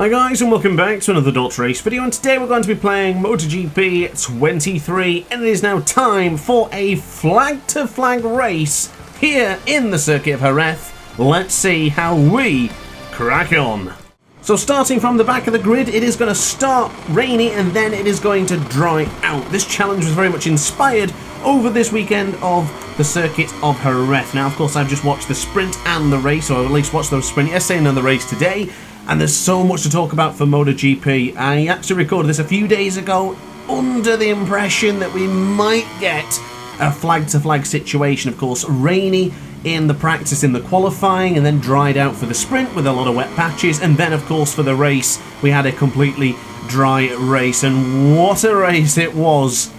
Hi guys, and welcome back to another DrAce video, and today we're going to be playing MotoGP 23, and it is now time for a flag-to-flag race here in the circuit of Jerez. Let's see how we crack on. So starting from the back of the grid, it is going to start rainy and then it is going to dry out. This challenge was very much inspired over this weekend of the circuit of Jerez. Now, of course, I've just watched the sprint and the race, or at least watched the sprint yesterday and the race today. And there's so much to talk about for MotoGP. I actually recorded this a few days ago under the impression that we might get a flag-to-flag situation. Of course, rainy in the practice in the qualifying and then dried out for the sprint with a lot of wet patches. And then, of course, for the race, we had a completely dry race. And what a race it was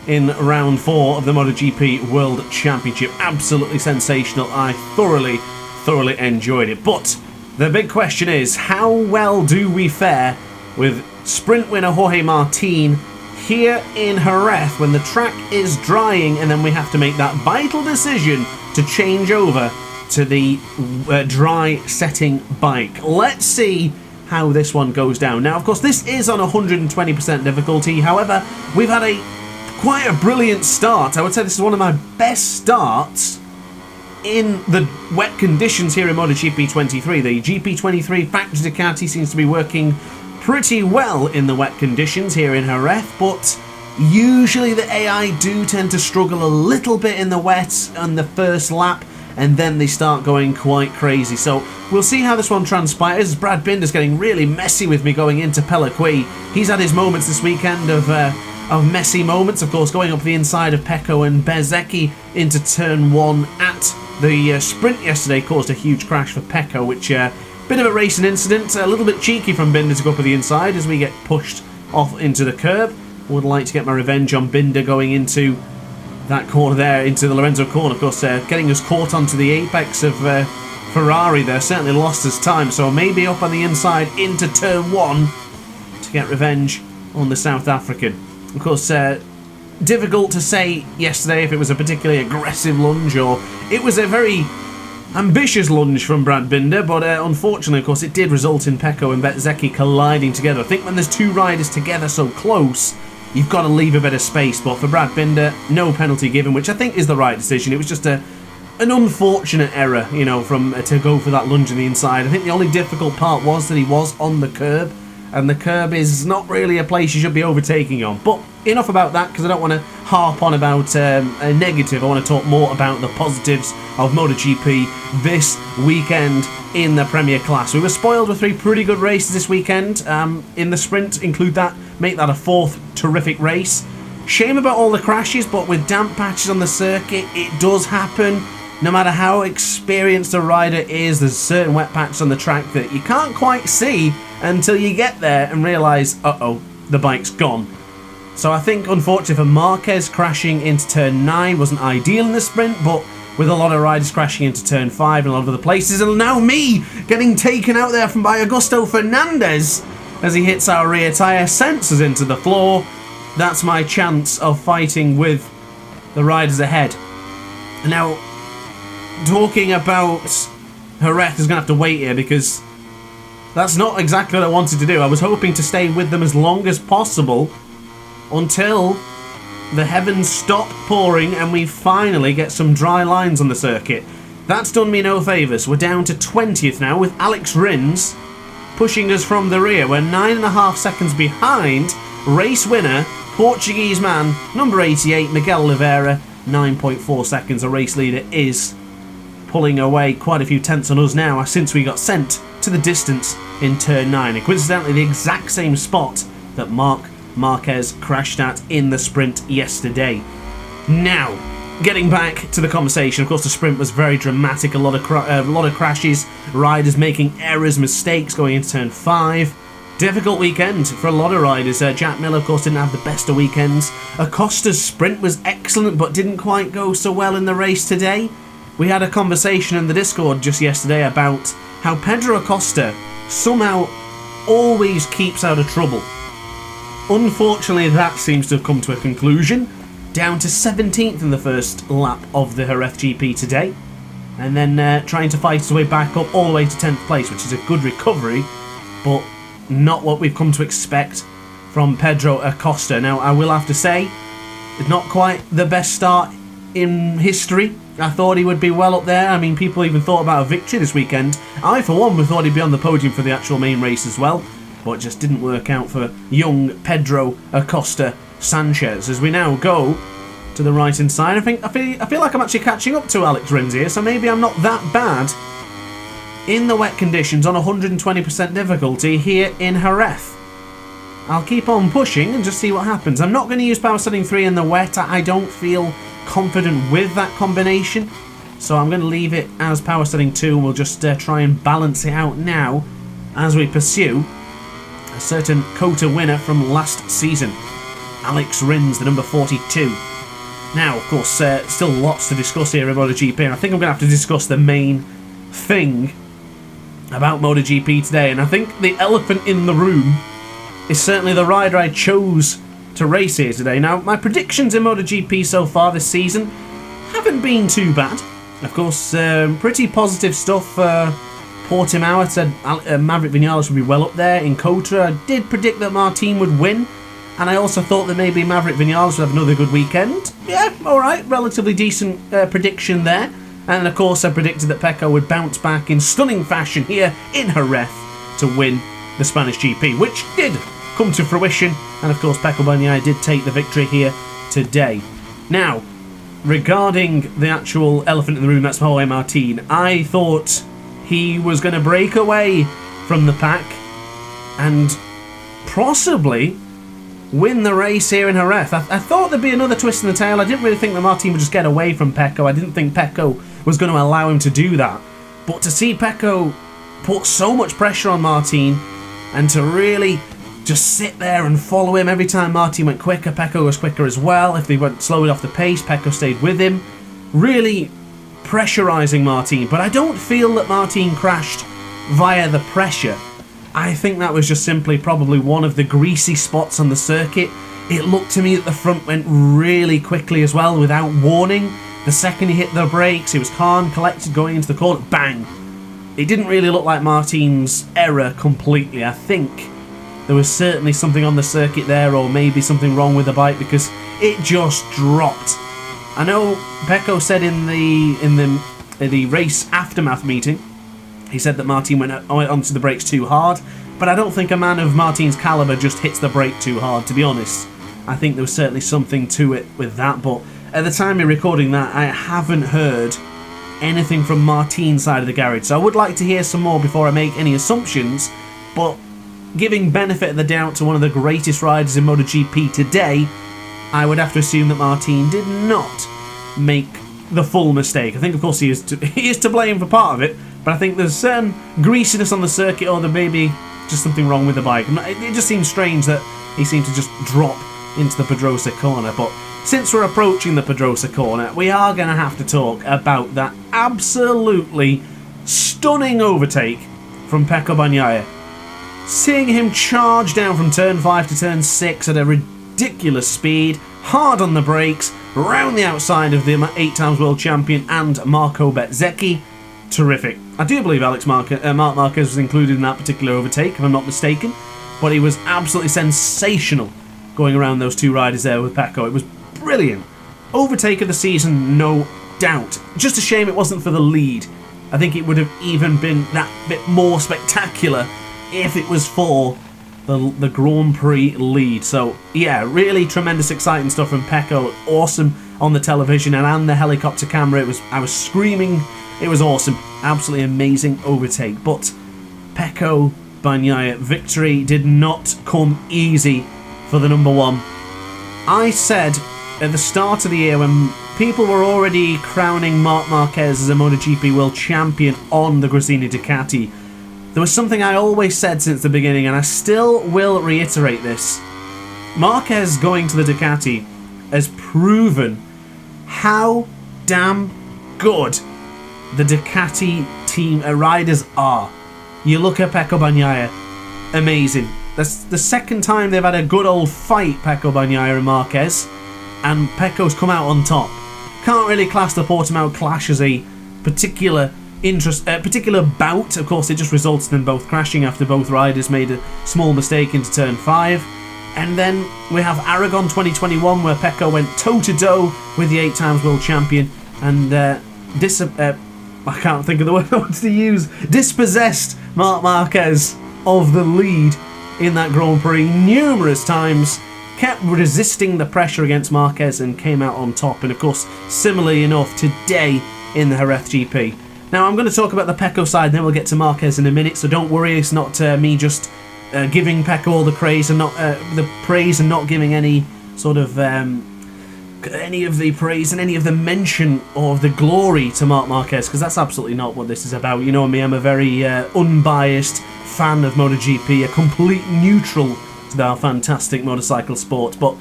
in round 4 of the MotoGP World Championship. Absolutely sensational. I thoroughly enjoyed it. But the big question is, how well do we fare with sprint winner Jorge Martin here in Jerez when the track is drying and then we have to make that vital decision to change over to the dry setting bike? Let's see how this one goes down. Now, of course, this is on 120% difficulty. However, we've had quite a brilliant start. I would say this is one of my best starts in the wet conditions here in MotoGP 23. The GP23 factory Ducati seems to be working pretty well in the wet conditions here in Jerez, but usually the AI do tend to struggle a little bit in the wet on the first lap, and then they start going quite crazy. So we'll see how this one transpires. Brad Binder's getting really messy with me going into Pelliquí. He's had his moments this weekend of messy moments, of course, going up the inside of Pecco and Bezzecchi into turn 1 at the sprint yesterday caused a huge crash for Pecco, which bit of a racing incident, a little bit cheeky from Binder to go up the inside as we get pushed off into the curb. Would like to get my revenge on Binder going into that corner there, into the Lorenzo corner. Of course, getting us caught onto the apex of Ferrari there certainly lost us time, so maybe up on the inside into turn 1 to get revenge on the South African. Of course, difficult to say yesterday if it was a particularly aggressive lunge or it was a very ambitious lunge from Brad Binder, but unfortunately, of course, it did result in Pecco and Bezzecchi colliding together. I think when there's two riders together so close, you've got to leave a bit of space, but for Brad Binder, no penalty given, which I think is the right decision. It was just an unfortunate error, you know, to go for that lunge on the inside. I think the only difficult part was that he was on the curb, and the curb is not really a place you should be overtaking on. But enough about that, because I don't want to harp on about a negative. I want to talk more about the positives of MotoGP this weekend in the Premier Class. We were spoiled with 3 pretty good races this weekend. In the sprint, make that a 4th terrific race. Shame about all the crashes, but with damp patches on the circuit, it does happen. No matter how experienced a rider is, there's certain wet patches on the track that you can't quite see until you get there and realise, uh-oh, the bike's gone. So I think, unfortunately for Marquez, crashing into turn 9 wasn't ideal in the sprint, but with a lot of riders crashing into turn 5 and a lot of other places, and now me getting taken out there by Augusto Fernandez as he hits our rear tyre, sensors into the floor. That's my chance of fighting with the riders ahead. Now, talking about Jerez is going to have to wait here because that's not exactly what I wanted to do. I was hoping to stay with them as long as possible until the heavens stop pouring and we finally get some dry lines on the circuit. That's done me no favours. We're down to 20th now with Alex Rins pushing us from the rear. We're 9.5 seconds behind race winner, Portuguese man, number 88, Miguel Oliveira. 9.4 seconds. A race leader is pulling away quite a few tenths on us now since we got sent to the distance in turn 9. And coincidentally, the exact same spot that Marquez crashed at in the sprint yesterday. Now, getting back to the conversation, of course, the sprint was very dramatic. A lot of crashes, riders making errors, mistakes going into turn 5. Difficult weekend for a lot of riders. Jack Miller, of course, didn't have the best of weekends. Acosta's sprint was excellent, but didn't quite go so well in the race today. We had a conversation in the Discord just yesterday about how Pedro Acosta somehow always keeps out of trouble. Unfortunately, that seems to have come to a conclusion. Down to 17th in the first lap of the Jerez GP today. And then trying to fight his way back up all the way to 10th place, which is a good recovery. But not what we've come to expect from Pedro Acosta. Now, I will have to say, it's not quite the best start in history. I thought he would be well up there. I mean, people even thought about a victory this weekend. I, for one, thought he'd be on the podium for the actual main race as well, but it just didn't work out for young Pedro Acosta Sanchez. As we now go to the right-hand side, I feel like I'm actually catching up to Alex Rins here, so maybe I'm not that bad in the wet conditions on 120% difficulty here in Jerez. I'll keep on pushing and just see what happens. I'm not going to use power setting 3 in the wet. I don't feel confident with that combination, so I'm going to leave it as power setting 2, and we'll just try and balance it out now as we pursue a certain Cota winner from last season, Alex Rins, the number 42. Now, of course, still lots to discuss here about MotoGP, and I think I'm going to have to discuss the main thing about MotoGP today, and I think the elephant in the room is certainly the rider I chose to race here today. Now, my predictions in MotoGP so far this season haven't been too bad. Of course, pretty positive stuff. Portimao said Maverick Vinales would be well up there. In Cota, I did predict that Martin would win, and I also thought that maybe Maverick Vinales would have another good weekend. Yeah, alright, relatively decent prediction there. And of course, I predicted that Pecco would bounce back in stunning fashion here in Jerez to win the Spanish GP, which did come to fruition, and of course Pecco Bagnaia did take the victory here today. Now, regarding the actual elephant in the room, that's Jorge Martin, I thought he was going to break away from the pack and possibly win the race here in Jerez. I thought there'd be another twist in the tail. I didn't really think that Martin would just get away from Pecco. I didn't think Pecco was going to allow him to do that. But to see Pecco put so much pressure on Martin and to really just sit there and follow him every time Martin went quicker, Pecco was quicker as well. If they went slowly off the pace, Pecco stayed with him, really pressurising Martin. But I don't feel that Martin crashed via the pressure. I think that was just simply probably one of the greasy spots on the circuit. It looked to me that the front went really quickly as well without warning. The second he hit the brakes, he was calm, collected going into the corner, bang. It didn't really look like Martin's error completely. I think there was certainly something on the circuit there, or maybe something wrong with the bike, because it just dropped. I know Pecco said in the race aftermath meeting, he said that Martin went onto the brakes too hard, but I don't think a man of Martin's calibre just hits the brake too hard, to be honest. I think there was certainly something to it with that, but at the time of recording that, I haven't heard anything from Martin's side of the garage, so I would like to hear some more before I make any assumptions, but giving benefit of the doubt to one of the greatest riders in MotoGP today, I would have to assume that Martin did not make the full mistake. I think, of course, he is to blame for part of it, but I think there's certain greasiness on the circuit, or there may be just something wrong with the bike. It just seems strange that he seemed to just drop into the Pedrosa corner, but since we're approaching the Pedrosa corner, we are going to have to talk about that absolutely stunning overtake from Pecco Bagnaia. Seeing him charge down from turn 5 to turn 6 at a ridiculous speed, hard on the brakes, round the outside of the 8-times world champion and Marco Bezzecchi. Terrific. I do believe Marc Marquez was included in that particular overtake, if I'm not mistaken, but he was absolutely sensational going around those two riders there with Pecco. It was brilliant. Overtake of the season, no doubt. Just a shame it wasn't for the lead. I think it would have even been that bit more spectacular if it was for the Grand Prix lead. So yeah, really tremendous exciting stuff from Pecco. Awesome on the television and on the helicopter camera. I was screaming. It was awesome. Absolutely amazing overtake. But Pecco Bagnaia victory did not come easy for the number one. I said at the start of the year, when people were already crowning Marc Marquez as a MotoGP World Champion on the Gresini Ducati, there was something I always said since the beginning, and I still will reiterate this. Marquez going to the Ducati has proven how damn good the Ducati team riders are. You look at Pecco Bagnaia, amazing. That's the second time they've had a good old fight, Pecco Bagnaia and Marquez, and Pecco's come out on top. Can't really class the Portimao clash as a particular particular bout. Of course, it just resulted in them both crashing after both riders made a small mistake into turn 5. And then we have Aragon 2021, where Pecco went toe-to-toe with the 8-times world champion and I can't think of the word I wanted to use. Dispossessed Marc Marquez of the lead in that Grand Prix numerous times. Kept resisting the pressure against Marquez and came out on top. And of course, similarly enough, today in the Jerez GP. Now, I'm going to talk about the Pecco side, and then we'll get to Marquez in a minute. So don't worry, it's not me just giving Pecco all the praise and not giving any sort of any of the praise and any of the mention or the glory to Marc Marquez, because that's absolutely not what this is about. You know me, I'm a very unbiased fan of MotoGP, a complete neutral to our fantastic motorcycle sport. But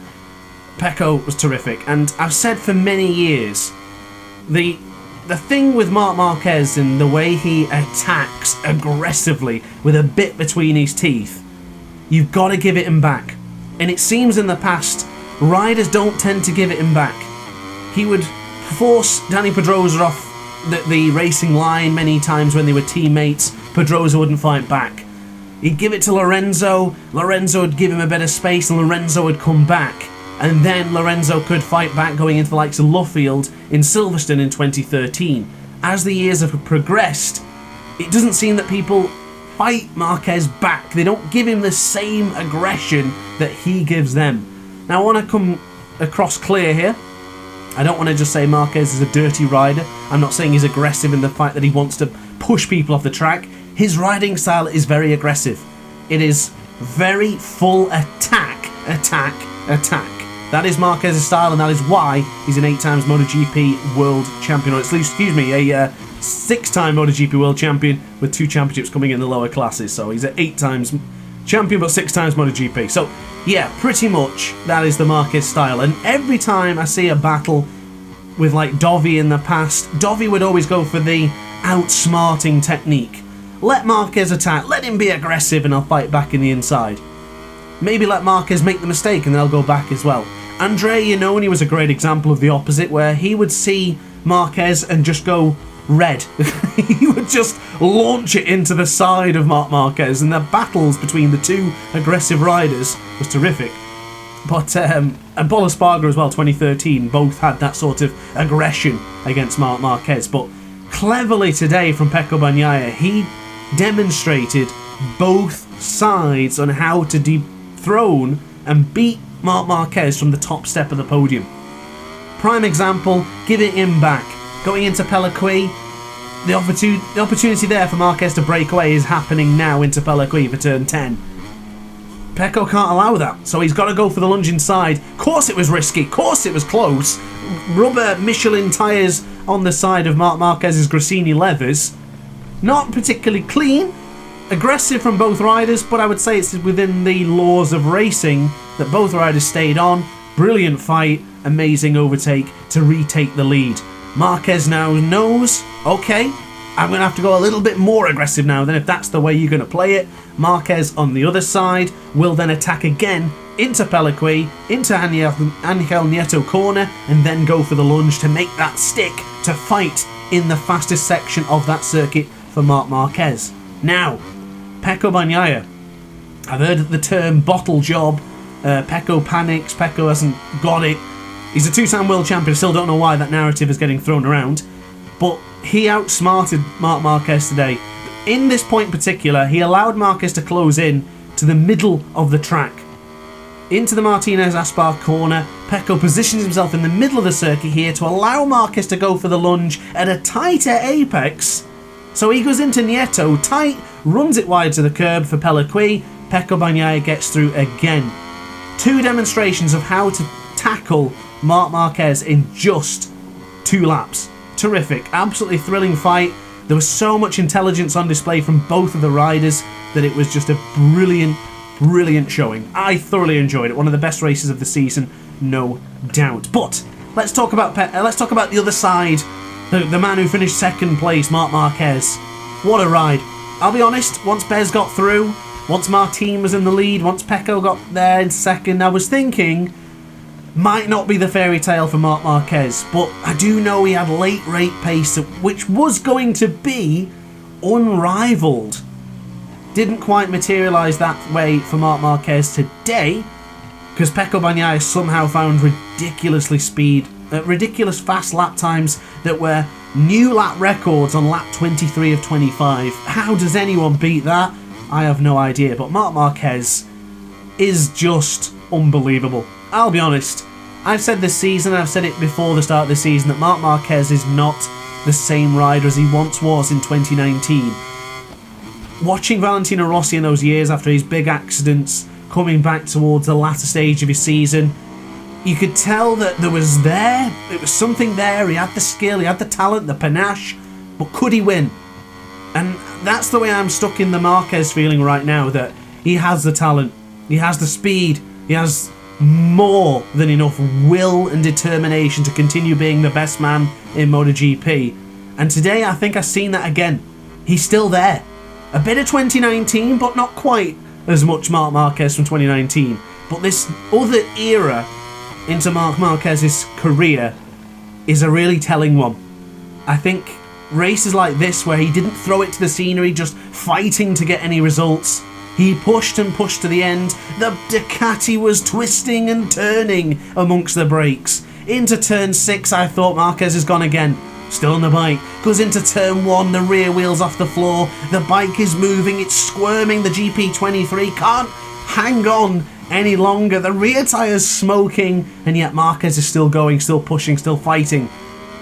Pecco was terrific, and I've said for many years, the thing with Marc Marquez and the way he attacks aggressively with a bit between his teeth, you've got to give it him back. And it seems in the past, riders don't tend to give it him back. He would force Danny Pedrosa off the racing line many times when they were teammates. Pedrosa wouldn't fight back. He'd give it to Lorenzo. Lorenzo would give him a bit of space, and Lorenzo would come back. And then Lorenzo could fight back, going into the likes of Luffield in Silverstone in 2013. As the years have progressed, it doesn't seem that people fight Marquez back. They don't give him the same aggression that he gives them. Now, I want to come across clear here. I don't want to just say Marquez is a dirty rider. I'm not saying he's aggressive in the fact that he wants to push people off the track. His riding style is very aggressive. It is very full attack, attack, attack. That is Marquez's style, and that is why he's an 8-times MotoGP world champion, or a 6-time MotoGP world champion with 2 championships coming in the lower classes. So he's an 8-times champion, but 6 times MotoGP. So yeah, pretty much that is the Marquez style. And every time I see a battle with like Dovi in the past, Dovi would always go for the outsmarting technique. Let Marquez attack, let him be aggressive, and I'll fight back in the inside. Maybe let Marquez make the mistake and they'll go back as well. Andrea Iannone was a great example of the opposite, where he would see Marquez and just go red. He would just launch it into the side of Marc Marquez, and the battles between the two aggressive riders was terrific. But and Paul Espargaro as well, 2013, both had that sort of aggression against Marc Marquez. But cleverly today from Pecco Bagnaia, he demonstrated both sides on how to dethrone and beat Marc Marquez from the top step of the podium. Prime example, giving him back. Going into Peloquis, the opportunity there for Marquez to break away is happening now into Peloquis for turn 10. Pecco can't allow that, so he's got to go for the lunge inside. Of course it was risky, of course it was close. Rubber Michelin tyres on the side of Marc Marquez's Grassini leathers. Not particularly clean, aggressive from both riders, but I would say it's within the laws of racing that both riders stayed on. Brilliant fight, amazing overtake to retake the lead. Marquez now knows, okay, I'm going to have to go a little bit more aggressive now then if that's the way you're going to play it. Marquez on the other side will then attack again into Peloquis, into Angel Nieto corner, and then go for the lunge to make that stick to fight in the fastest section of that circuit for Marc Marquez. Now, Pecco Bagnaia. I've heard the term bottle job. Pecco panics, Pecco hasn't got it. He's a 2-time world champion. I still don't know why that narrative is getting thrown around. But he outsmarted Marc Marquez today. In this point in particular, he allowed Marquez to close in to the middle of the track. Into the Martinez Aspar corner, Pecco positions himself in the middle of the circuit here to allow Marquez to go for the lunge at a tighter apex. So he goes into Nieto, tight, runs it wide to the curb for Peloquis. Pecco Bagnaia gets through again. 2 demonstrations of how to tackle Marc Marquez in just 2 laps. Terrific, absolutely thrilling fight. There was so much intelligence on display from both of the riders that it was just a brilliant, brilliant showing. I thoroughly enjoyed it. One of the best races of the season, no doubt. But let's talk about the other side. The man who finished 2nd place, Marc Marquez. What a ride. I'll be honest, once Bez got through, once Martin was in the lead, once Pecco got there in 2nd, I was thinking, might not be the fairy tale for Marc Marquez, but I do know he had late rate pace, which was going to be unrivaled. Didn't quite materialise that way for Marc Marquez today, because Pecco Bagnaia somehow found ridiculous fast lap times that were new lap records on lap 23 of 25. How does anyone beat that? I have no idea, but Marc Marquez is just unbelievable. I'll be honest, I've said this season, I've said it before the start of the season, that Marc Marquez is not the same rider as he once was in 2019. Watching Valentino Rossi in those years after his big accidents, coming back towards the latter stage of his season, you could tell that there was something there. He had the skill, he had the talent, the panache, but could he win? And that's the way I'm stuck in the Marquez feeling right now, that he has the talent, he has the speed, he has more than enough will and determination to continue being the best man in MotoGP. And today I think I've seen that again. He's still there. A bit of 2019, but not quite as much Marc Marquez from 2019. But this other era into Marc Marquez's career is a really telling one. I think races like this, where he didn't throw it to the scenery just fighting to get any results, he pushed and pushed to the end. The Ducati was twisting and turning amongst the brakes. Into turn 6 I thought Marquez has gone again. Still on the bike, goes into turn 1, the rear wheel's off the floor, the bike is moving, it's squirming, the GP23 can't hang on any longer, the rear tyre's smoking, and yet Marquez is still going, still pushing, still fighting.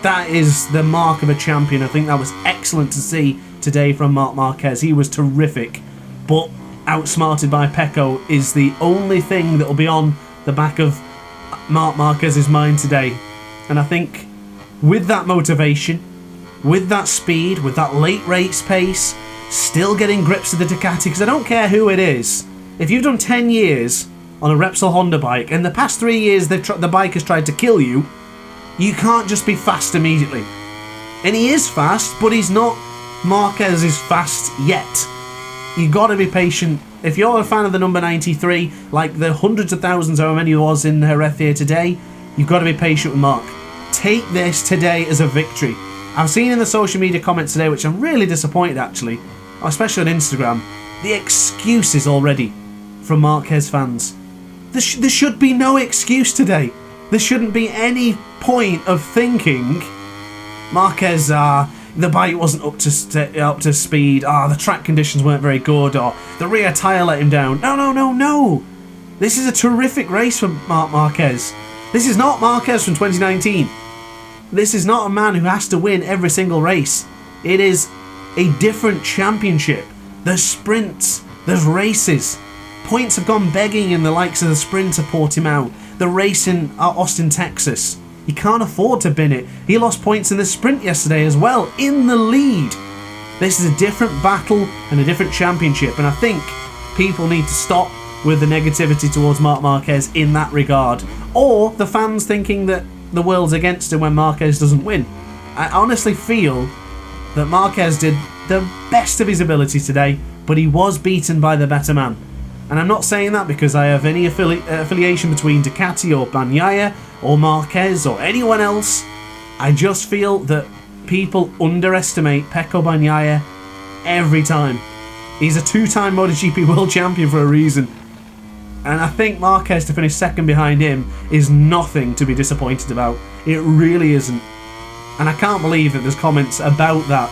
That is the mark of a champion. I think that was excellent to see today from Marc Marquez. He was terrific, but outsmarted by Pecco is the only thing that will be on the back of Marc Marquez's mind today. And I think with that motivation, with that speed, with that late race pace, still getting grips of the Ducati, because I don't care who it is. If you've done 10 years on a Repsol Honda bike, and the past 3 years the bike has tried to kill you, you can't just be fast immediately. And he is fast, but he's not Marquez is fast yet. You got to be patient. If you're a fan of the number 93, like the hundreds of thousands, however many there was in Jerez here today, you've got to be patient with Marc. Take this today as a victory. I've seen in the social media comments today, which I'm really disappointed actually, especially on Instagram, the excuses already from Marquez fans. There should be no excuse today. There shouldn't be any point of thinking Marquez, the bike wasn't up to speed, the track conditions weren't very good, or the rear tyre let him down. No. This is a terrific race for Marc Marquez. This is not Marquez from 2019. This is not a man who has to win every single race. It is a different championship. There's sprints, there's races. Points have gone begging in the likes of the sprint to Portimao, the race in Austin, Texas. He can't afford to bin it. He lost points in the sprint yesterday as well, in the lead. This is a different battle and a different championship, and I think people need to stop with the negativity towards Marc Marquez in that regard, or the fans thinking that the world's against him when Marquez doesn't win. I honestly feel that Marquez did the best of his ability today, but he was beaten by the better man. And I'm not saying that because I have any affiliation between Ducati or Bagnaia or Marquez or anyone else. I just feel that people underestimate Pecco Bagnaia every time. He's a 2-time MotoGP World Champion for a reason. And I think Marquez to finish second behind him is nothing to be disappointed about. It really isn't. And I can't believe that there's comments about that,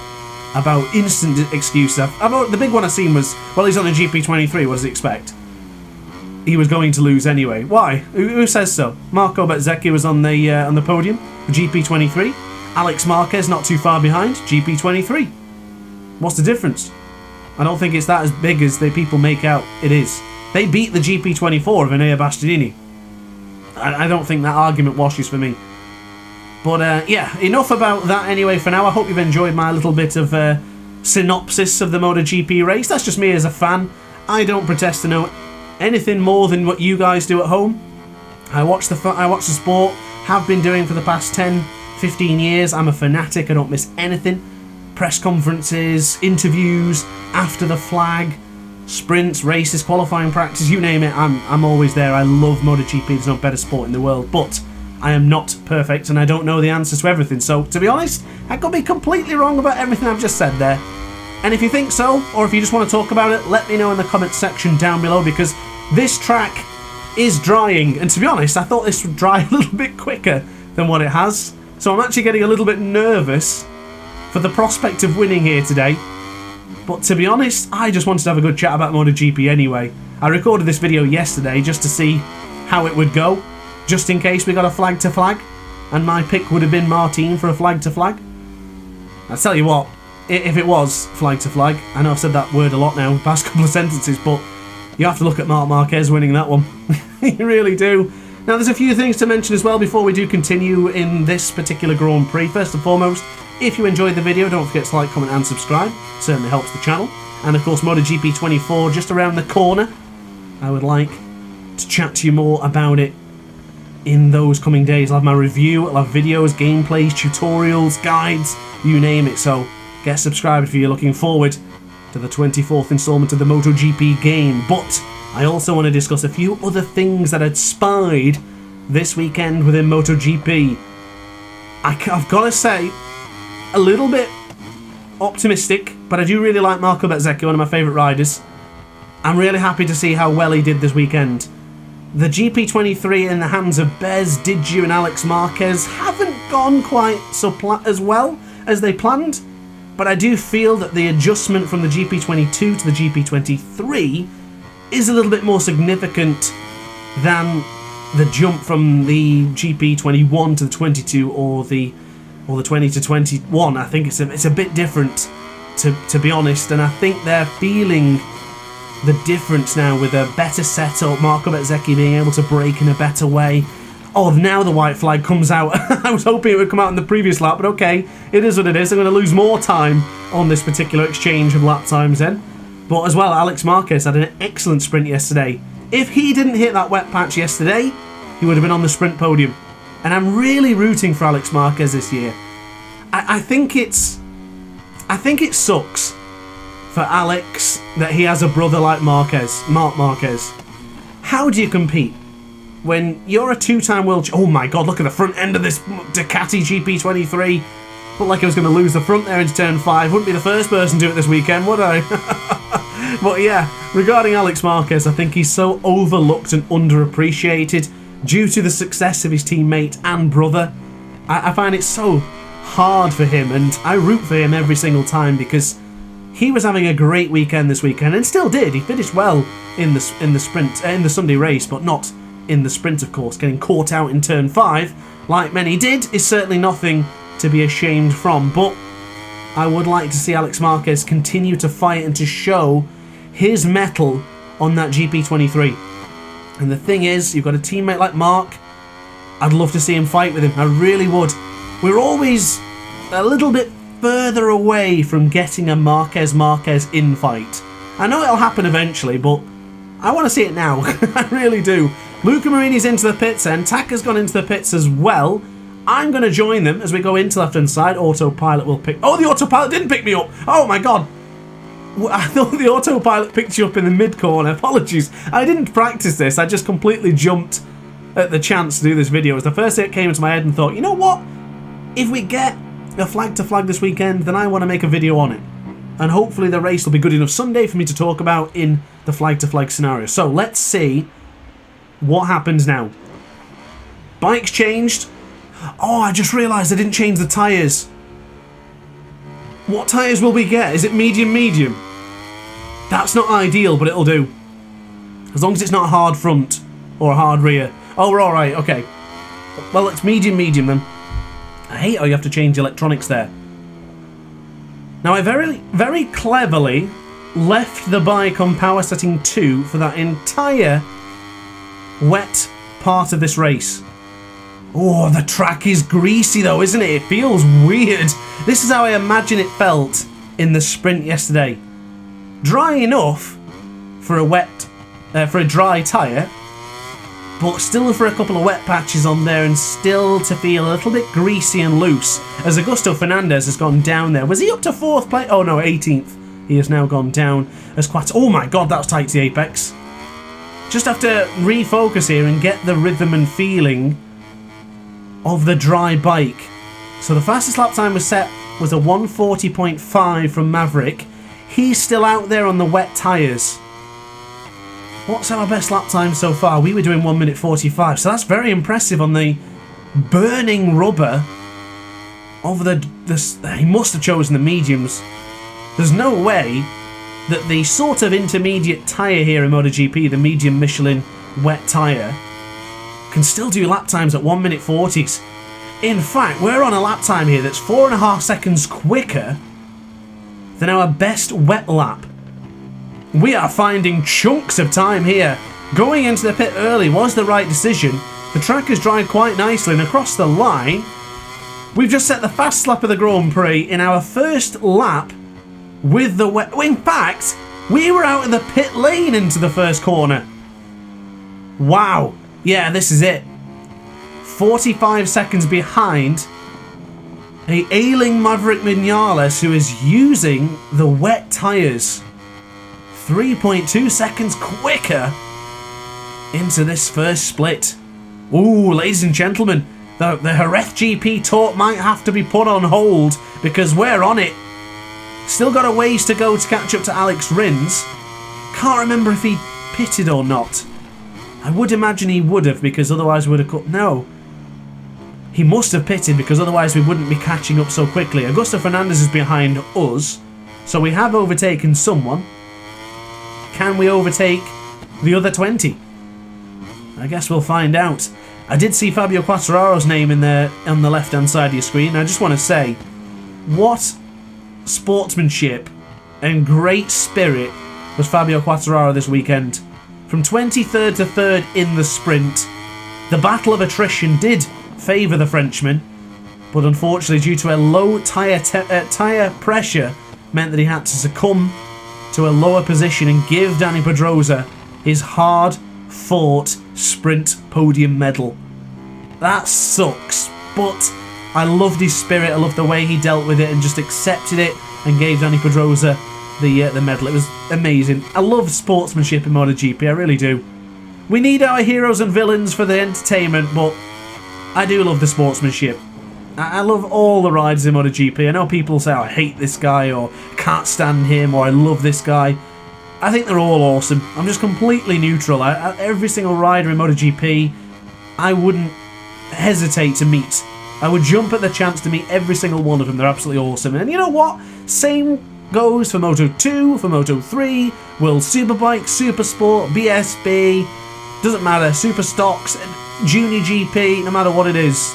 about instant excuses. The big one I've seen was, well, he's on a GP23, what does he expect? He was going to lose anyway. Why? Who says so? Marco Bezzecchi was on the podium, GP23. Alex Marquez not too far behind, GP23. What's the difference? I don't think it's that as big as the people make out it is. They beat the GP24 of Enea Bastianini. I don't think that argument washes for me. But yeah, enough about that anyway for now. I hope you've enjoyed my little bit of synopsis of the MotoGP race. That's just me as a fan. I don't pretend to know anything more than what you guys do at home. I watch the sport, have been doing for the past 10, 15 years. I'm a fanatic. I don't miss anything. Press conferences, interviews, after the flag, sprints, races, qualifying practice, you name it, I'm always there. I love MotoGP. There's no better sport in the world, but I am not perfect and I don't know the answers to everything. So, to be honest, I could be completely wrong about everything I've just said there. And if you think so, or if you just want to talk about it, let me know in the comments section down below, because this track is drying. And to be honest, I thought this would dry a little bit quicker than what it has. So I'm actually getting a little bit nervous for the prospect of winning here today. But to be honest, I just wanted to have a good chat about MotoGP anyway. I recorded this video yesterday just to see how it would go, just in case we got a flag to flag, and my pick would have been Martin for a flag to flag. I'll tell you what, if it was flag to flag, I know I've said that word a lot now in the past couple of sentences, but you have to look at Marc Marquez winning that one. You really do. Now, there's a few things to mention as well before we do continue in this particular Grand Prix. First and foremost, if you enjoyed the video, don't forget to like, comment and subscribe. It certainly helps the channel. And of course, MotoGP 24 just around the corner. I would like to chat to you more about it in those coming days. I'll have my review, I'll have videos, gameplays, tutorials, guides, you name it. So get subscribed if you're looking forward to the 24th installment of the MotoGP game. But I also want to discuss a few other things that I'd spied this weekend within MotoGP. I've got to say, a little bit optimistic, but I do really like Marco Bezzecchi, one of my favourite riders. I'm really happy to see how well he did this weekend. The GP23 in the hands of Bez, Diggio and Alex Marquez haven't gone quite as well as they planned, but I do feel that the adjustment from the GP22 to the GP23 is a little bit more significant than the jump from the GP21 to the 22 or the 20 to 21. I think it's a bit different, to be honest, and I think they're feeling the difference now with a better setup, Marco Bezzecchi being able to brake in a better way. Oh, now the white flag comes out. I was hoping it would come out in the previous lap, but okay, it is what it is. I'm going to lose more time on this particular exchange of lap times then. But as well, Alex Marquez had an excellent sprint yesterday. If he didn't hit that wet patch yesterday, he would have been on the sprint podium. And I'm really rooting for Alex Marquez this year. I think it sucks for Alex that he has a brother like Marc Marquez. How do you compete when you're a two-time world... Oh my god, look at the front end of this Ducati GP23. Looked like I was going to lose the front there into turn 5. Wouldn't be the first person to do it this weekend, would I? But yeah, regarding Alex Marquez, I think he's so overlooked and underappreciated due to the success of his teammate and brother. I find it so hard for him, and I root for him every single time because he was having a great weekend this weekend and still did. He finished well in the sprint, in the Sunday race, but not in the sprint, of course. Getting caught out in turn 5, like many did, is certainly nothing to be ashamed from, but I would like to see Alex Marquez continue to fight and to show his mettle on that GP23. And the thing is, you've got a teammate like Marc. I'd love to see him fight with him. I really would. We're always a little bit further away from getting a Marquez in fight. I know it'll happen eventually, but I want to see it now. I really do. Luca Marini's into the pits and Taka's gone into the pits as well. I'm going to join them as we go into left-hand side. Autopilot will pick... Oh, the autopilot didn't pick me up. Oh, my God. I thought the autopilot picked you up in the mid-corner. Apologies. I didn't practice this. I just completely jumped at the chance to do this video. It was the first thing that came into my head and thought, you know what? If we get a flag to flag this weekend, then I want to make a video on it. And hopefully the race will be good enough Sunday for me to talk about in the flag to flag scenario. So let's see what happens now. Bike's changed. Oh, I just realised I didn't change the tyres. What tyres will we get? Is it medium? That's not ideal, but it'll do. As long as it's not a hard front or a hard rear. Oh, we're alright, okay. Well, it's medium then. I hate how you have to change electronics there. Now, I very cleverly left the bike on power setting 2 for that entire wet part of this race. Oh, the track is greasy though, isn't it? It feels weird. This is how I imagine it felt in the sprint yesterday. Dry enough for a dry tyre, but still for a couple of wet patches on there and still to feel a little bit greasy and loose as Augusto Fernandez has gone down there. Was he up to 4th place? Oh no, 18th. He has now gone down as quite... Oh my god, that was tight to the apex. Just have to refocus here and get the rhythm and feeling of the dry bike. So the fastest lap time was set was a 1:40.5 from Maverick. He's still out there on the wet tyres. What's our best lap time so far? We were doing 1:45, so that's very impressive on the burning rubber of the... He must have chosen the mediums. There's no way that the sort of intermediate tyre here in MotoGP, the medium Michelin wet tyre, can still do lap times at 1:40s. In fact, we're on a lap time here that's 4.5 seconds quicker than our best wet lap. We are finding chunks of time here. Going into the pit early was the right decision. The track has dried quite nicely, and across the line, we've just set the fastest lap of the Grand Prix in our first lap with the wet... In fact, we were out in the pit lane into the first corner. Wow. Yeah, this is it. 45 seconds behind a ailing Maverick Vinales who is using the wet tyres. 3.2 seconds quicker into this first split. Ooh, ladies and gentlemen, the Jerez GP talk might have to be put on hold because we're on it. Still got a ways to go to catch up to Alex Rins. Can't remember if he pitted or not. I would imagine he would have, because otherwise we would have cut... No. He must have pitted, because otherwise we wouldn't be catching up so quickly. Augusto Fernandez is behind us, so we have overtaken someone. Can we overtake the other 20? I guess we'll find out. I did see Fabio Quartararo's name in there on the left-hand side of your screen. I just want to say, what sportsmanship and great spirit was Fabio Quartararo this weekend. From 23rd to 3rd in the sprint, the battle of attrition did favour the Frenchman, but unfortunately due to a low tyre pressure meant that he had to succumb to a lower position and give Dani Pedrosa his hard-fought sprint podium medal. That sucks, but I loved his spirit, I loved the way he dealt with it and just accepted it and gave Dani Pedrosa the medal. It was amazing. I love sportsmanship in MotoGP, I really do. We need our heroes and villains for the entertainment, but I do love the sportsmanship. I love all the riders in MotoGP. I know people say, oh, I hate this guy, or can't stand him, or I love this guy. I think they're all awesome. I'm just completely neutral. Every single rider in MotoGP, I wouldn't hesitate to meet. I would jump at the chance to meet every single one of them. They're absolutely awesome. And you know what? Same goes for Moto2, for Moto3, World Superbike, Super Sport, BSB, doesn't matter, Super Stocks, Junior GP, no matter what it is.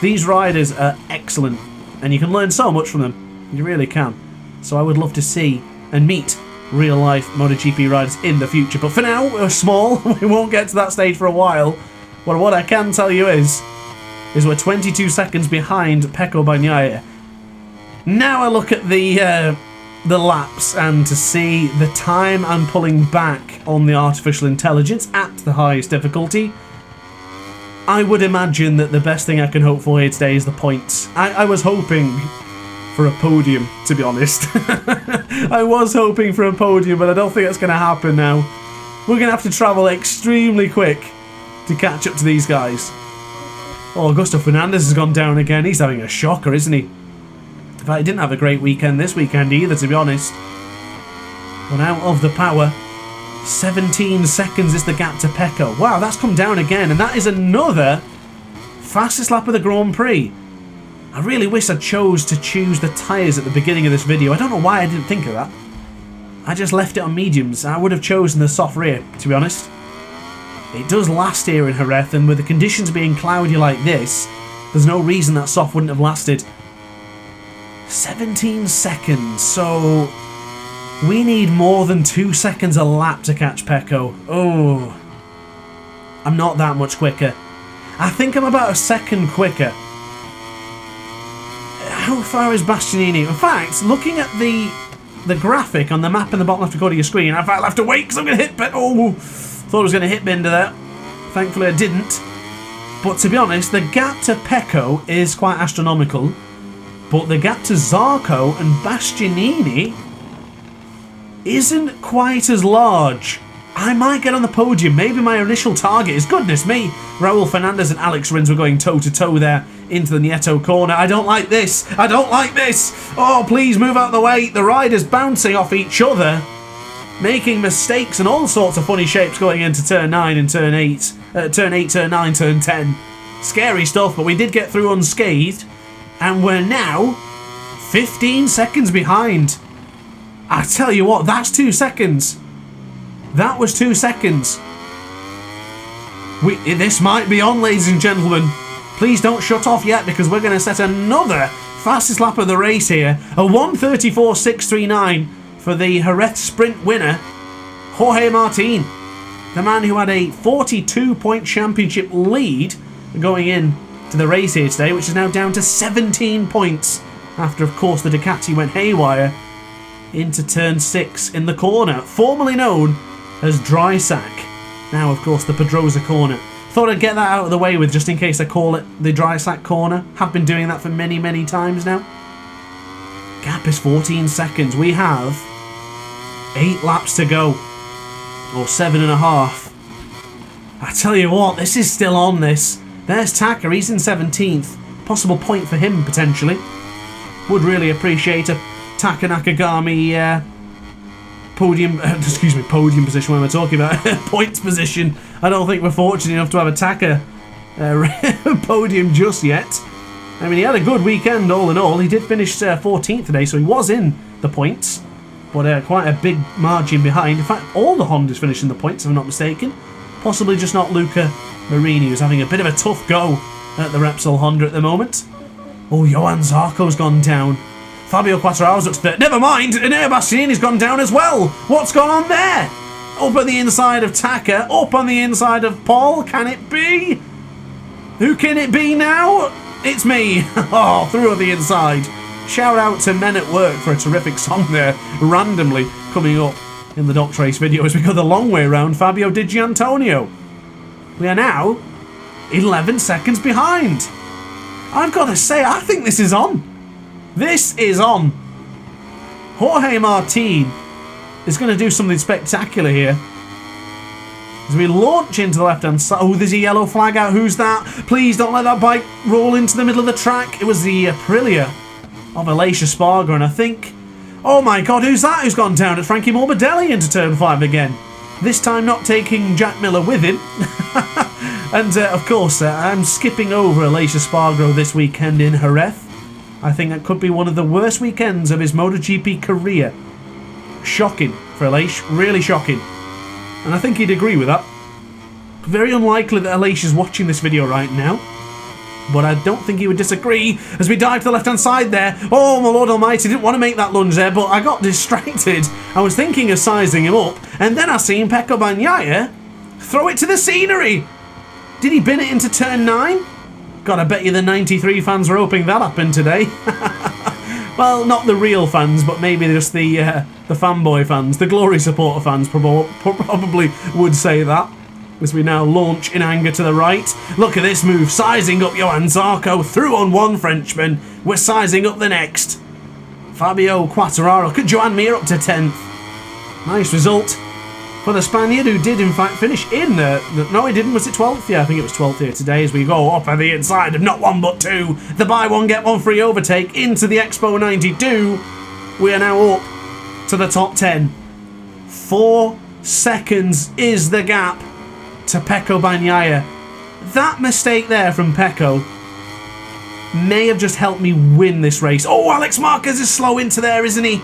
These riders are excellent, and you can learn so much from them. You really can. So I would love to see and meet real-life MotoGP riders in the future. But for now, we're small. We won't get to that stage for a while. But what I can tell you is we're 22 seconds behind Pecco Bagnaia. Now I look at the laps, and to see the time I'm pulling back on the artificial intelligence at the highest difficulty, I would imagine that the best thing I can hope for here today is the points. I was hoping for a podium, to be honest. I was hoping for a podium, but I don't think that's going to happen now. We're going to have to travel extremely quick to catch up to these guys. Oh, Augusto Fernandez has gone down again. He's having a shocker, isn't he? In fact, he didn't have a great weekend this weekend either, to be honest. But out of the power. 17 seconds is the gap to Pecco. Wow, that's come down again, and that is another fastest lap of the Grand Prix. I really wish I chose to choose the tyres at the beginning of this video. I don't know why I didn't think of that. I just left it on mediums. I would have chosen the soft rear, to be honest. It does last here in Jerez, and with the conditions being cloudy like this, there's no reason that soft wouldn't have lasted. 17 seconds, so we need more than 2 seconds a lap to catch Pecco. Oh, I'm not that much quicker. I think I'm about a second quicker. How far is Bastianini? In fact, looking at the graphic on the map in the bottom left corner of your screen, in fact, I'll have to wait because I'm going to hit bin. Oh, thought I was going to hit bin to that. Thankfully I didn't. But to be honest, the gap to Pecco is quite astronomical. But the gap to Zarco and Bastianini isn't quite as large. I might get on the podium. Maybe my initial target is, goodness me, Raul Fernandez and Alex Rins were going toe-to-toe there into the Nieto corner. I don't like this. I don't like this. Oh, please move out of the way. The riders bouncing off each other, making mistakes and all sorts of funny shapes going into turn 9 and turn 8. Turn 8, turn 9, turn 10. Scary stuff, but we did get through unscathed. And we're now 15 seconds behind. I tell you what, that's 2 seconds. That was 2 seconds. This might be on, ladies and gentlemen. Please don't shut off yet, because we're going to set another fastest lap of the race here. A 1:34.639 for the Jerez sprint winner, Jorge Martin. The man who had a 42-point championship lead going in to the race here today, which is now down to 17 points after, of course, the Ducati went haywire into turn 6 in the corner, formerly known as DrAce. Now, of course, the Pedrosa corner. Thought I'd get that out of the way with, just in case I call it the DrAce corner. Have been doing that for many, many times now. Gap is 14 seconds. We have 8 laps to go. Or 7.5. I tell you what, this is still on this. There's Taka, he's in 17th. Possible point for him, potentially. Would really appreciate a Taka Nakagami podium position. What am I talking about? Points position. I don't think we're fortunate enough to have a Taka podium just yet. I mean, he had a good weekend all in all. He did finish 14th today, so he was in the points, but quite a big margin behind. In fact, all the Hondas finished in the points, if I'm not mistaken. Possibly just not Luca Marini, who's having a bit of a tough go at the Repsol Honda at the moment. Oh, Johan Zarco's gone down. Fabio Quartararo's up to third. Never mind, Enea Bastianini's gone down as well. What's gone on there? Up on the inside of Taka, up on the inside of Paul. Can it be? Who can it be now? It's me. Oh, through on the inside. Shout out to Men at Work for a terrific song there, randomly coming up in the DrAce video as we go the long way around Fabio Di Gianantonio. We are now 11 seconds behind. I've got to say, I think this is on. This is on. Jorge Martin is going to do something spectacular here. As we launch into the left-hand side. Oh, there's a yellow flag out. Who's that? Please don't let that bike roll into the middle of the track. It was the Aprilia of Aleix Espargaro, and I think... Oh my god, who's that who's gone down? It's Frankie Morbidelli into turn 5 again. This time not taking Jack Miller with him. And of course, I'm skipping over Aleix Espargaro this weekend in Jerez. I think that could be one of the worst weekends of his MotoGP career. Shocking for Aleix, really shocking. And I think he'd agree with that. Very unlikely that Aleix is watching this video right now, but I don't think he would disagree as we dive to the left-hand side there. Oh, my Lord Almighty, didn't want to make that lunge there, but I got distracted. I was thinking of sizing him up, and then I seen Pecco Bagnaia throw it to the scenery. Did he bin it into turn 9? God, I bet you the 93 fans were hoping that happened today. Well, not the real fans, but maybe just the fanboy fans, the Glory supporter fans probably would say that. As we now launch in anger to the right. Look at this move, sizing up Johan Zarco, through on one Frenchman. We're sizing up the next. Fabio Quartararo, Joan Mir up to 10th. Nice result for the Spaniard, who did in fact finish in no he didn't, was it 12th? Yeah, I think it was 12th here today as we go up on the inside of not one but two. The buy one get one free overtake into the Expo 92. We are now up to the top 10. 4 seconds is the gap to Pecco Bagnaia. That mistake there from Pecco may have just helped me win this race. Oh, Alex Marquez is slow into there, isn't he?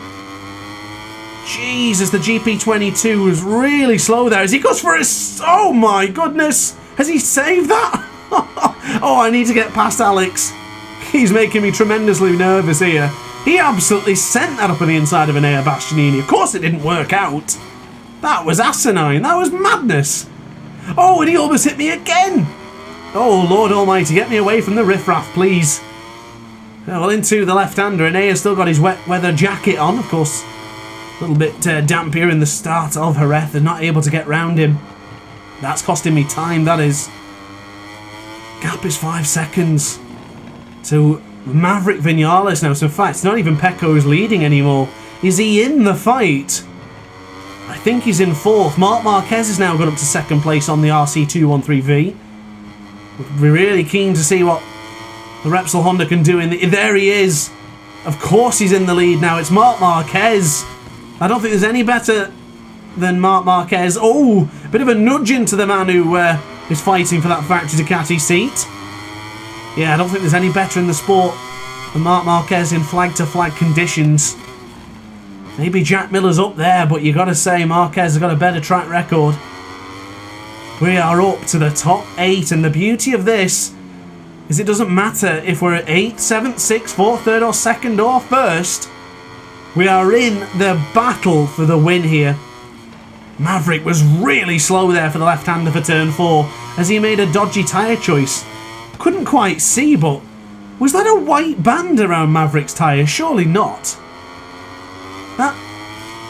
Jesus, the GP22 was really slow there as he goes for his... Oh my goodness! Has he saved that? Oh, I need to get past Alex. He's making me tremendously nervous here. He absolutely sent that up on the inside of Enea Bastianini. Of course it didn't work out. That was asinine. That was madness. Oh, and he almost hit me again. Oh, Lord Almighty, get me away from the riffraff, please. Well, into the left-hander. Enea's still got his wet weather jacket on, of course. A little bit damp here in the start of Jerez. They're not able to get round him. That's costing me time, that is. Gap is 5 seconds to Maverick Vinales now. So in fact, it's not even Pecco who's leading anymore. Is he in the fight I think he's in 4th. Marc Marquez has now got up to 2nd place on the RC213V. We're really keen to see what the Repsol Honda can do. There he is. Of course he's in the lead now. It's Marc Marquez. I don't think there's any better than Marc Marquez. Oh, a bit of a nudge into the man who is fighting for that factory Ducati seat. Yeah, I don't think there's any better in the sport than Marc Marquez in flag-to-flag conditions. Maybe Jack Miller's up there, but you got to say Marquez has got a better track record. We are up to the top 8, and the beauty of this is it doesn't matter if we're at 8th, 7th, 6th, 4th, 3rd or 2nd or 1st. We are in the battle for the win here. Maverick was really slow there for the left-hander for turn 4 as he made a dodgy tyre choice. Couldn't quite see, but was that a white band around Maverick's tyre? Surely not.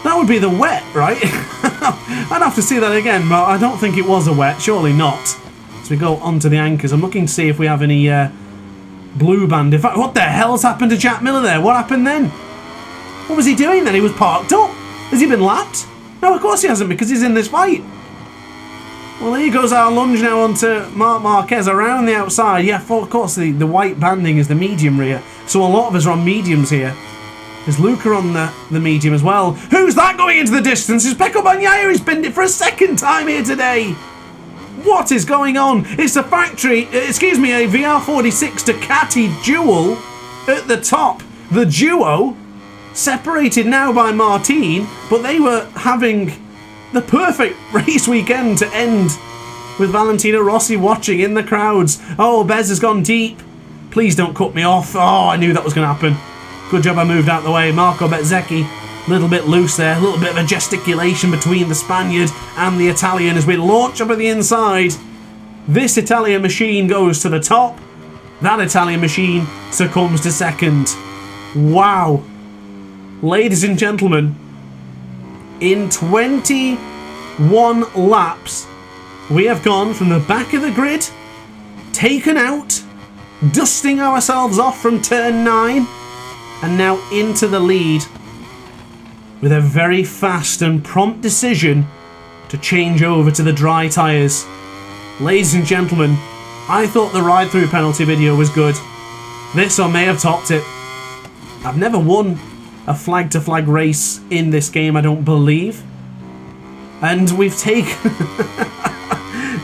That would be the wet, right? I'd have to see that again, but I don't think it was a wet. Surely not. As we go onto the anchors, I'm looking to see if we have any blue band. In fact, what the hell's happened to Jack Miller there? What happened then? What was he doing then? He was parked up. Has he been lapped? No, of course he hasn't, because he's in this fight. Well, here goes our lunge now onto Marc Marquez around the outside. Yeah, of course, the white banding is the medium rear, so a lot of us are on mediums here. There's Luca on the medium as well. Who's that going into the distance? It's Pecco Bagnaia. He's binned it for a 2nd time here today. What is going on? It's a factory, a VR46 Ducati duel at the top. The duo, separated now by Martin, but they were having the perfect race weekend to end with Valentino Rossi watching in the crowds. Oh, Bez has gone deep. Please don't cut me off. Oh, I knew that was going to happen. Good job I moved out the way. Marco Bezzecchi, a little bit loose there. A little bit of a gesticulation between the Spaniard and the Italian as we launch up at the inside. This Italian machine goes to the top. That Italian machine succumbs to 2nd. Wow. Ladies and gentlemen, in 21 laps, we have gone from the back of the grid, taken out, dusting ourselves off from turn 9, and now into the lead with a very fast and prompt decision to change over to the dry tyres. Ladies and gentlemen, I thought the ride-through penalty video was good. This one may have topped it. I've never won a flag-to-flag race in this game, I don't believe. And we've taken...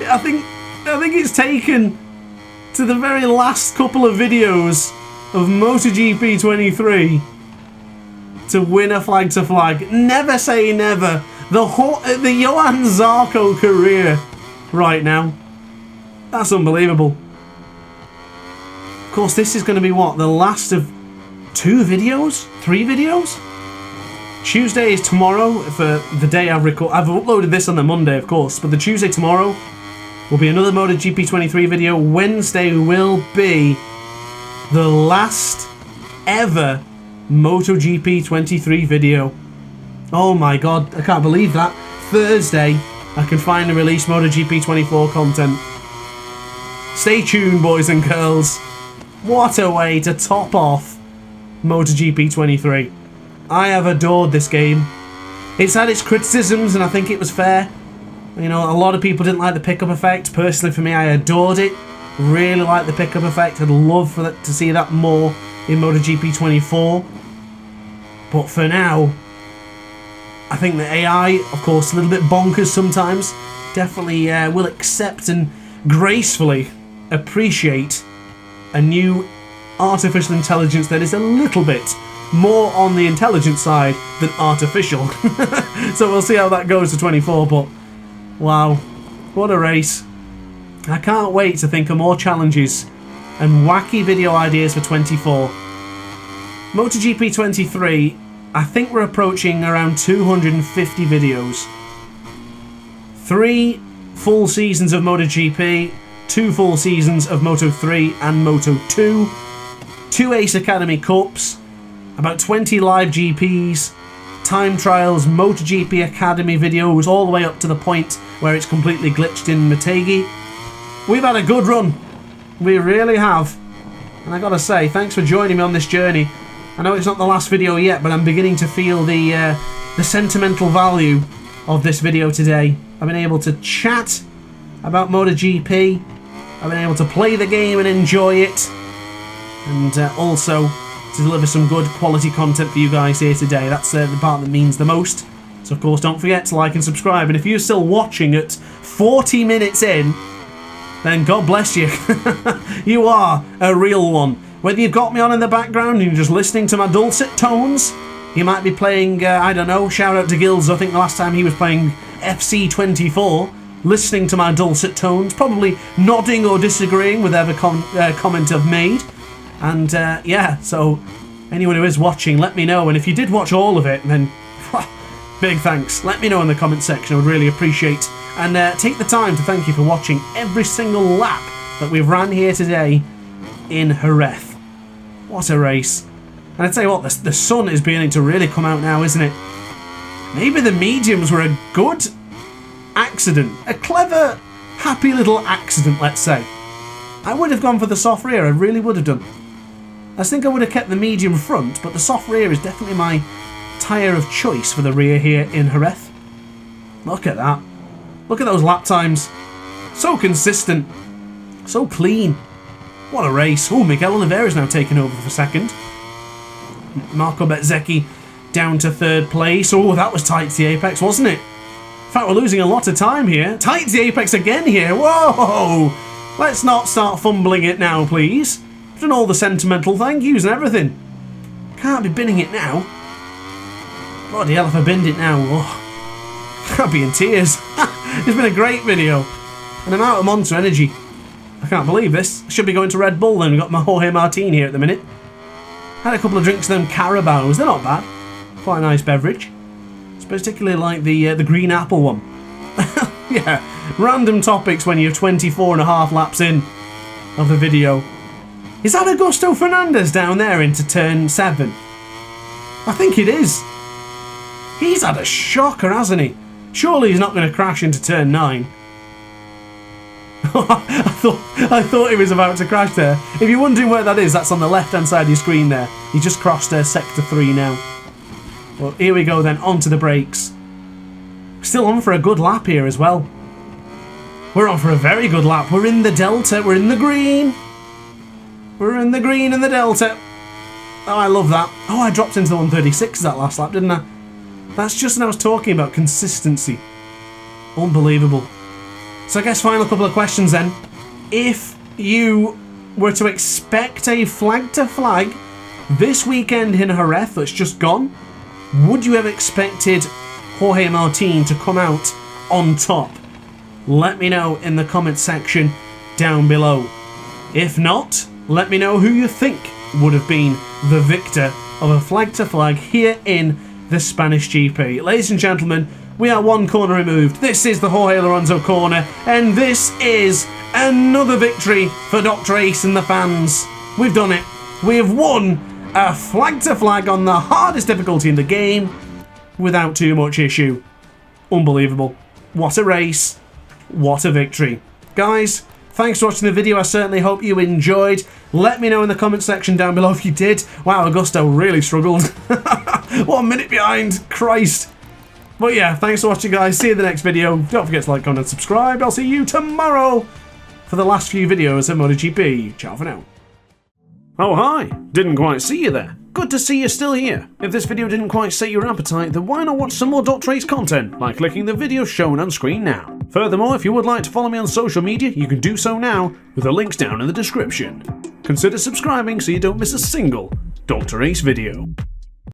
I think it's taken to the very last couple of videos of MotoGP 23 to win a flag-to-flag. Never say never. The Johan Zarco career right now. That's unbelievable. Of course, this is going to be what? The last of 2 videos? 3 videos? Tuesday is tomorrow for the day I've uploaded this on the Monday, of course, but the Tuesday tomorrow will be another MotoGP 23 video. Wednesday will be the last ever MotoGP 23 video. Oh my god, I can't believe that. Thursday, I can finally release MotoGP 24 content. Stay tuned, boys and girls. What a way to top off MotoGP 23. I have adored this game. It's had its criticisms, and I think it was fair. You know, a lot of people didn't like the pickup effect. Personally, for me, I adored it. Really like the pickup effect. I'd love to see that more in MotoGP 24. But for now, I think the AI, of course, a little bit bonkers sometimes, definitely will accept and gracefully appreciate a new artificial intelligence that is a little bit more on the intelligent side than artificial. So we'll see how that goes to 24, but wow, what a race. I can't wait to think of more challenges and wacky video ideas for 24. MotoGP 23, I think we're approaching around 250 videos. 3 full seasons of MotoGP, 2 full seasons of Moto3 and Moto2, 2 Ace Academy Cups, about 20 live GPs, time trials, MotoGP Academy videos, all the way up to the point where it's completely glitched in Motegi. We've had a good run. We really have. And I gotta say, thanks for joining me on this journey. I know it's not the last video yet, but I'm beginning to feel the sentimental value of this video today. I've been able to chat about MotoGP. I've been able to play the game and enjoy it. And also to deliver some good quality content for you guys here today. That's the part that means the most. So of course, don't forget to like and subscribe. And if you're still watching at 40 minutes in, then God bless you. You are a real one. Whether you've got me on in the background and you're just listening to my dulcet tones, you might be playing, I don't know, shout out to Gills. I think the last time he was playing FC24, listening to my dulcet tones, probably nodding or disagreeing with every comment I've made. And yeah, so anyone who is watching, let me know. And if you did watch all of it, then big thanks. Let me know in the comment section. I would really appreciate. And take the time to thank you for watching every single lap that we've ran here today in Jerez. What a race. And I tell you what, the sun is beginning to really come out now, isn't it? Maybe the mediums were a good accident. A clever, happy little accident, let's say. I would have gone for the soft rear, I really would have done. I think I would have kept the medium front, but the soft rear is definitely my tyre of choice for the rear here in Jerez. Look at that. Look at those lap times. So consistent. So clean. What a race. Oh, Miguel Oliveira's now taken over for second. Marco Bezzecchi down to third place. Oh, that was tight to the apex, wasn't it? In fact, we're losing a lot of time here. Tight to the apex again here. Whoa! Let's not start fumbling it now, please. I've done all the sentimental thank yous and everything. Can't be binning it now. Bloody hell, if I binned it now. Oh, I'd be in tears. It's been a great video. And I'm out of Monster Energy. I can't believe this. I should be going to Red Bull then. We've got my Jorge Martin here at the minute. Had a couple of drinks of them Carabaos. They're not bad. Quite a nice beverage. It's particularly like the green apple one. Yeah, random topics when you're 24 and a half laps in of the video. Is that Augusto Fernandez down there into turn 7? I think it is. He's had a shocker, hasn't he? Surely he's not going to crash into turn 9. I thought he was about to crash there. If you're wondering where that is, that's on the left-hand side of your screen there. He just crossed sector 3 now. Well, here we go then, onto the brakes. Still on for a good lap here as well. We're on for a very good lap. We're in the Delta. We're in the green. We're in the green in the Delta. Oh, I love that. Oh, I dropped into the 136 that last lap, didn't I? That's just when I was talking about consistency. Unbelievable. So I guess final couple of questions then. If you were to expect a flag-to-flag this weekend in Jerez that's just gone, would you have expected Jorge Martin to come out on top? Let me know in the comment section down below. If not, let me know who you think would have been the victor of a flag-to-flag here in the Spanish GP. Ladies and gentlemen, we are one corner removed. This is the Jorge Lorenzo corner, and this is another victory for DrAce and the fans. We've done it. We have won a flag-to-flag on the hardest difficulty in the game without too much issue. Unbelievable. What a race. What a victory. Guys, thanks for watching the video. I certainly hope you enjoyed. Let me know in the comment section down below if you did. Wow, Augusto really struggled. 1 minute behind. Christ. But yeah, thanks for watching, guys. See you in the next video. Don't forget to like, comment, and subscribe. I'll see you tomorrow for the last few videos of MotoGP. Ciao for now. Oh, hi. Didn't quite see you there. Good to see you still here. If this video didn't quite set your appetite, then why not watch some more DrAce content by clicking the video shown on screen now. Furthermore, if you would like to follow me on social media, you can do so now with the links down in the description. Consider subscribing so you don't miss a single DrAce video.